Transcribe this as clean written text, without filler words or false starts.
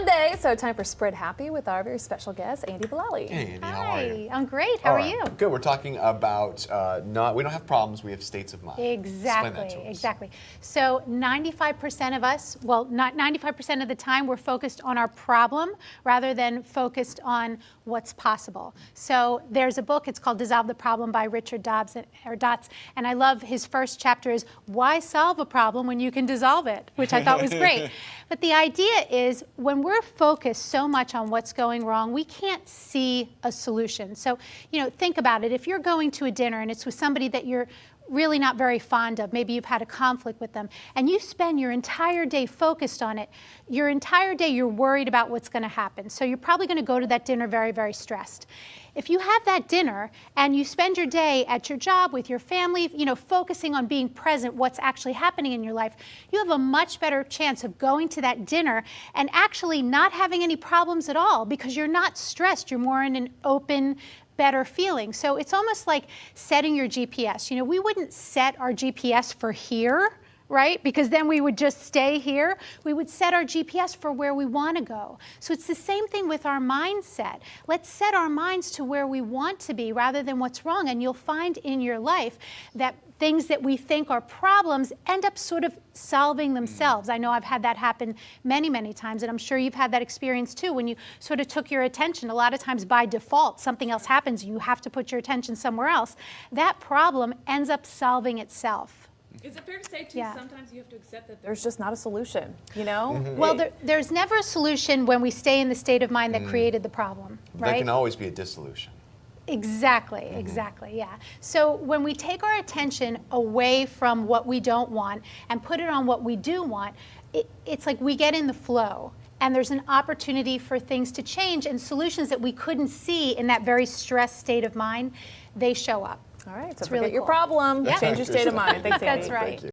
Monday, so time for Spread Happy with our very special guest, Andy Bilali. Hey, Andy, how are you? Hi, I'm great. How are you? Good. We're talking about we don't have problems, we have states of mind. Explain that to us. Exactly. So 95% of us, well, not 95% of the time, we're focused on our problem rather than focused on what's possible. So there's a book, it's called Dissolve the Problem by Richard Dotts, and I love his first chapter is why solve a problem when you can dissolve it, which I thought was great. But the idea is when we're focused so much on what's going wrong, we can't see a solution. So, think about it. If you're going to a dinner and it's with somebody that you're really not very fond of, maybe you've had a conflict with them, and you spend your entire day focused on it, your entire day you're worried about what's going to happen. So you're probably going to go to that dinner very, very stressed. If you have that dinner and you spend your day at your job with your family, focusing on being present, what's actually happening in your life, you have a much better chance of going to that dinner and actually not having any problems at all because you're not stressed. You're more in an open, better feeling. So it's almost like setting your GPS. We wouldn't set our GPS for here, right? Because then we would just stay here. We would set our GPS for where we want to go. So it's the same thing with our mindset. Let's set our minds to where we want to be rather than what's wrong. And you'll find in your life that things that we think are problems end up sort of solving themselves. I know I've had that happen many, many times, and I'm sure you've had that experience too when you sort of took your attention. A lot of times by default, something else happens, you have to put your attention somewhere else. That problem ends up solving itself. Is it fair to say, too, sometimes you have to accept that There's just not a solution, Well, there's never a solution when we stay in the state of mind that created the problem, right? There can always be a dissolution. Exactly, yeah. So when we take our attention away from what we don't want and put it on what we do want, it's like we get in the flow. And there's an opportunity for things to change and solutions that we couldn't see in that very stressed state of mind, they show up. All right, so It's forget really your cool. problem, change your state of mind. Thanks, Andy. That's right. Thank you.